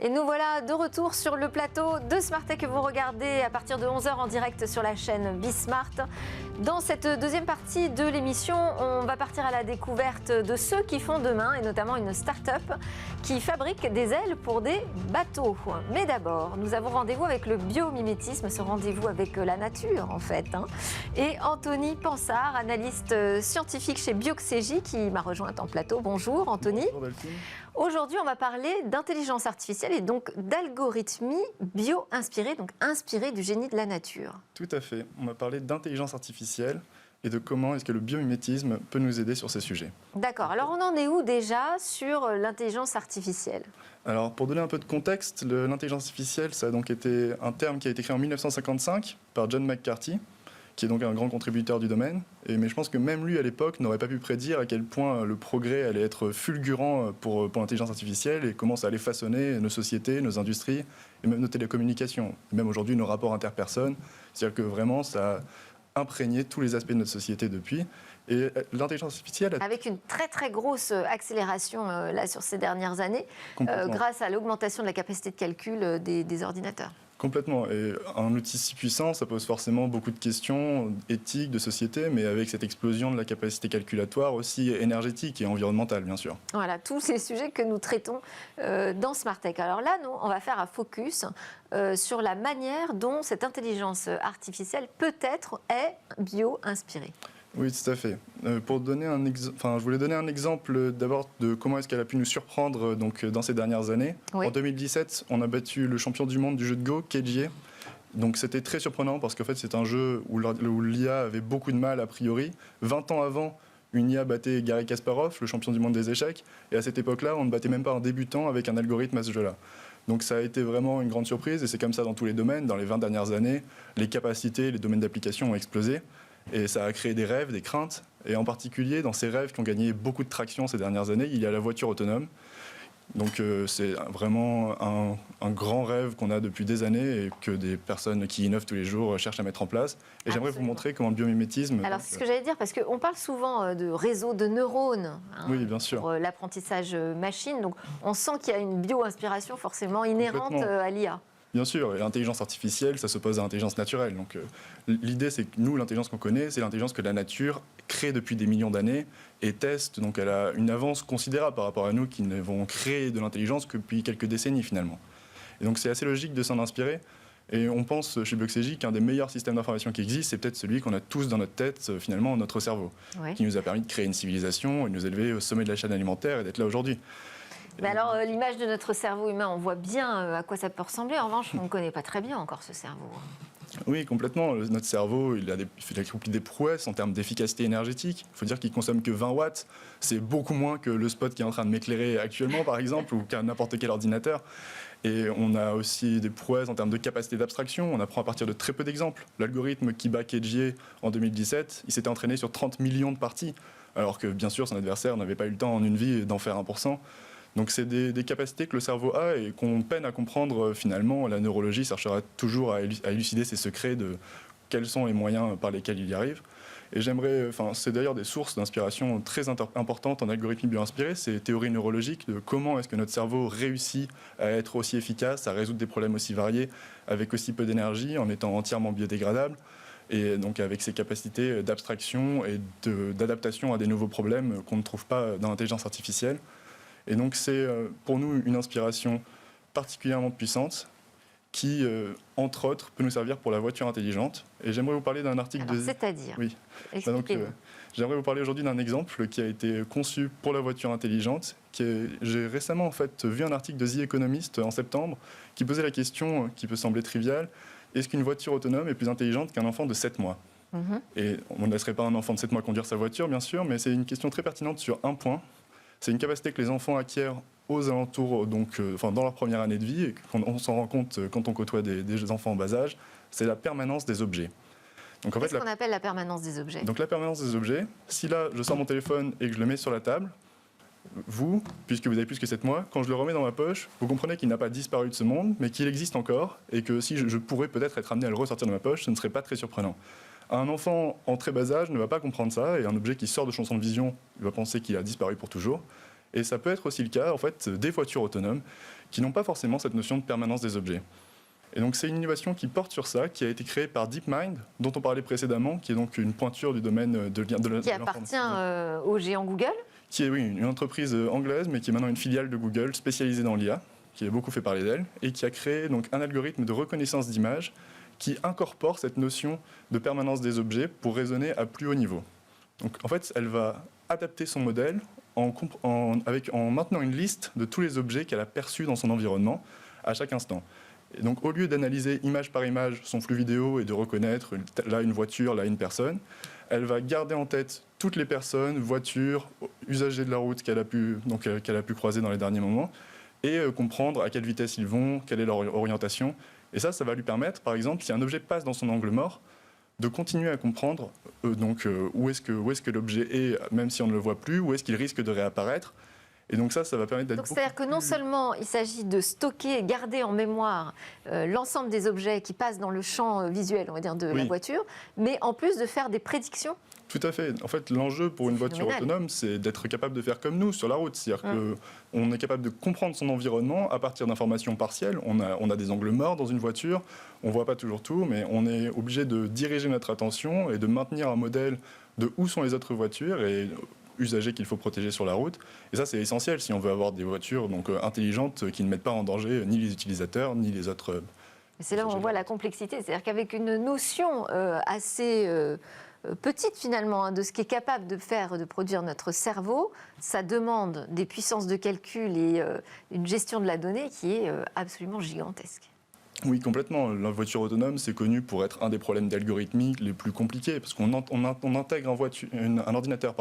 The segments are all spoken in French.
Et nous voilà de retour sur le plateau de Smart Tech que vous regardez à partir de 11 h en direct sur la chaîne Bismart. Dans cette deuxième partie de l'émission, on va partir à la découverte de ceux qui font demain et notamment une start-up qui fabrique des ailes pour des bateaux. Mais d'abord, nous avons rendez-vous avec le biomimétisme, ce rendez-vous avec la nature en fait. Et Anthony Pansard, analyste scientifique chez Bioxégie qui m'a rejoint en plateau. Bonjour Anthony. Bonjour Delphine. Aujourd'hui, on va parler d'intelligence artificielle et donc d'algorithmie bio-inspirée, donc inspirée du génie de la nature. Tout à fait. On va parler d'intelligence artificielle et de comment est-ce que le biomimétisme peut nous aider sur ces sujets. D'accord. Alors, on en est où déjà sur l'intelligence artificielle ? Alors, pour donner un peu de contexte, l'intelligence artificielle, ça a donc été un terme qui a été créé en 1955 par John McCarthy, qui est donc un grand contributeur du domaine. Mais je pense que même lui, à l'époque, n'aurait pas pu prédire à quel point le progrès allait être fulgurant pour l'intelligence artificielle et comment ça allait façonner nos sociétés, nos industries et même nos télécommunications. Et même aujourd'hui, nos rapports interpersonnes. C'est-à-dire que vraiment, ça a imprégné tous les aspects de notre société depuis. Et l'intelligence artificielle... Avec une très très grosse accélération là, sur ces dernières années, grâce à l'augmentation de la capacité de calcul des ordinateurs. Complètement. Et un outil si puissant, ça pose forcément beaucoup de questions éthiques, de société, mais avec cette explosion de la capacité calculatoire aussi énergétique et environnementale, bien sûr. Voilà, tous ces sujets que nous traitons dans Smart Tech. Alors là, nous, on va faire un focus sur la manière dont cette intelligence artificielle peut-être est bio-inspirée. Oui, tout à fait. Pour donner je voulais donner un exemple d'abord de comment est-ce qu'elle a pu nous surprendre dans ces dernières années. Oui. En 2017, on a battu le champion du monde du jeu de Go, KGA. Donc c'était très surprenant parce qu'en fait c'est un jeu où l'IA avait beaucoup de mal a priori. 20 ans avant, une IA battait Garry Kasparov, le champion du monde des échecs. Et à cette époque-là, on ne battait même pas un débutant avec un algorithme à ce jeu-là. Donc ça a été vraiment une grande surprise et c'est comme ça dans tous les domaines. Dans les 20 dernières années, les capacités, les domaines d'application ont explosé. Et ça a créé des rêves, des craintes. Et en particulier, dans ces rêves qui ont gagné beaucoup de traction ces dernières années, il y a la voiture autonome. Donc c'est vraiment un grand rêve qu'on a depuis des années et que des personnes qui innovent tous les jours cherchent à mettre en place. Et j'aimerais vous montrer comment le biomimétisme... Alors c'est ce que j'allais dire, parce qu'on parle souvent de réseau de neurones oui, bien sûr. Pour l'apprentissage machine. Donc on sent qu'il y a une bio-inspiration forcément inhérente à l'IA. Bien sûr, et l'intelligence artificielle, ça s'oppose à l'intelligence naturelle. Donc l'idée, c'est que nous, l'intelligence qu'on connaît, c'est l'intelligence que la nature crée depuis des millions d'années et teste. Donc elle a une avance considérable par rapport à nous qui n'avons créé de l'intelligence que depuis quelques décennies finalement. Et donc c'est assez logique de s'en inspirer. Et on pense chez Bioxégie qu'un des meilleurs systèmes d'information qui existe, c'est peut-être celui qu'on a tous dans notre tête, finalement, notre cerveau, qui nous a permis de créer une civilisation et de nous élever au sommet de la chaîne alimentaire et d'être là aujourd'hui. Mais alors, l'image de notre cerveau humain, on voit bien à quoi ça peut ressembler. En revanche, on ne connaît pas très bien encore ce cerveau. Oui, complètement. Notre cerveau, il accomplit des prouesses en termes d'efficacité énergétique. Il faut dire qu'il ne consomme que 20 watts. C'est beaucoup moins que le spot qui est en train de m'éclairer actuellement, par exemple, ou qu'à n'importe quel ordinateur. Et on a aussi des prouesses en termes de capacité d'abstraction. On apprend à partir de très peu d'exemples. L'algorithme qui bat KGA en 2017, il s'était entraîné sur 30 millions de parties. Alors que, bien sûr, son adversaire n'avait pas eu le temps en une vie d'en faire 1%. Donc c'est des capacités que le cerveau a et qu'on peine à comprendre finalement. La neurologie cherchera toujours à élucider ses secrets de quels sont les moyens par lesquels il y arrive. Et c'est d'ailleurs des sources d'inspiration très importantes en algorithmie bio-inspirée, ces théories neurologiques de comment est-ce que notre cerveau réussit à être aussi efficace, à résoudre des problèmes aussi variés avec aussi peu d'énergie, en étant entièrement biodégradable. Et donc avec ces capacités d'abstraction et d'adaptation à des nouveaux problèmes qu'on ne trouve pas dans l'intelligence artificielle. Et donc c'est pour nous une inspiration particulièrement puissante qui, entre autres, peut nous servir pour la voiture intelligente. Et j'aimerais vous parler d'un article c'est-à-dire ? Oui. Expliquez-nous. J'aimerais vous parler aujourd'hui d'un exemple qui a été conçu pour la voiture intelligente. J'ai récemment en fait vu un article de The Economist en septembre qui posait la question, qui peut sembler triviale, est-ce qu'une voiture autonome est plus intelligente qu'un enfant de 7 mois ? Et on ne laisserait pas un enfant de 7 mois conduire sa voiture, bien sûr, mais c'est une question très pertinente sur un point. C'est une capacité que les enfants acquièrent aux alentours, dans leur première année de vie, et qu'on s'en rend compte quand on côtoie des enfants en bas âge, c'est la permanence des objets. Qu'est-ce qu'on appelle la permanence des objets ? Donc la permanence des objets, si là je sors mon téléphone et que je le mets sur la table, vous, puisque vous avez plus que 7 mois, quand je le remets dans ma poche, vous comprenez qu'il n'a pas disparu de ce monde, mais qu'il existe encore, et que si je pourrais peut-être être amené à le ressortir de ma poche, ce ne serait pas très surprenant. Un enfant en très bas âge ne va pas comprendre ça, et un objet qui sort de son champ de vision, il va penser qu'il a disparu pour toujours. Et ça peut être aussi le cas, en fait, des voitures autonomes qui n'ont pas forcément cette notion de permanence des objets. Et donc c'est une innovation qui porte sur ça, qui a été créée par DeepMind, dont on parlait précédemment, qui est donc une pointure du domaine de l'informatique. Qui appartient au géant Google. Qui est, oui, une entreprise anglaise, mais qui est maintenant une filiale de Google spécialisée dans l'IA, qui a beaucoup fait parler d'elle, et qui a créé donc un algorithme de reconnaissance d'image qui incorpore cette notion de permanence des objets pour raisonner à plus haut niveau. Donc en fait, elle va adapter son modèle en maintenant une liste de tous les objets qu'elle a perçus dans son environnement à chaque instant. Et donc, au lieu d'analyser image par image son flux vidéo et de reconnaître là une voiture, là une personne, elle va garder en tête toutes les personnes, voitures, usagers de la route qu'elle a pu croiser dans les derniers moments et comprendre à quelle vitesse ils vont, quelle est leur orientation. Et ça va lui permettre, par exemple, si un objet passe dans son angle mort, de continuer à comprendre où est-ce que l'objet est, même si on ne le voit plus, où est-ce qu'il risque de réapparaître. Et donc ça va permettre d'être Donc c'est-à-dire que non seulement il s'agit de stocker, garder en mémoire l'ensemble des objets qui passent dans le champ visuel, on va dire, de la voiture, mais en plus de faire des prédictions. Tout à fait. En fait, l'enjeu pour une voiture autonome, c'est d'être capable de faire comme nous sur la route. C'est-à-dire qu'on est capable de comprendre son environnement à partir d'informations partielles. On a des angles morts dans une voiture, on ne voit pas toujours tout, mais on est obligé de diriger notre attention et de maintenir un modèle de où sont les autres voitures et usagers qu'il faut protéger sur la route. Et ça, c'est essentiel si on veut avoir des voitures intelligentes qui ne mettent pas en danger ni les utilisateurs, ni les autres. C'est là où on voit la complexité. C'est-à-dire qu'avec une notion assez petite finalement de ce qui est capable de produire notre cerveau, ça demande des puissances de calcul et une gestion de la donnée qui est absolument gigantesque. Oui, complètement. La voiture autonome, c'est connu pour être un des problèmes d'algorithmie les plus compliqués, parce qu'on intègre un ordinateur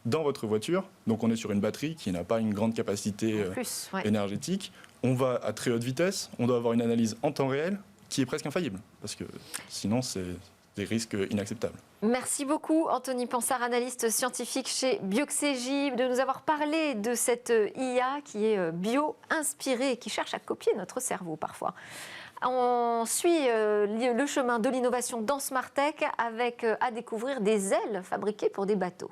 dans votre voiture, donc on est sur une batterie qui n'a pas une grande capacité énergétique. On va à très haute vitesse, on doit avoir une analyse en temps réel qui est presque infaillible, parce que sinon c'est des risques inacceptables. Merci beaucoup Anthony Pansard, analyste scientifique chez Bioxégie, de nous avoir parlé de cette IA qui est bio-inspirée et qui cherche à copier notre cerveau parfois. On suit le chemin de l'innovation dans Smartech avec à découvrir des ailes fabriquées pour des bateaux.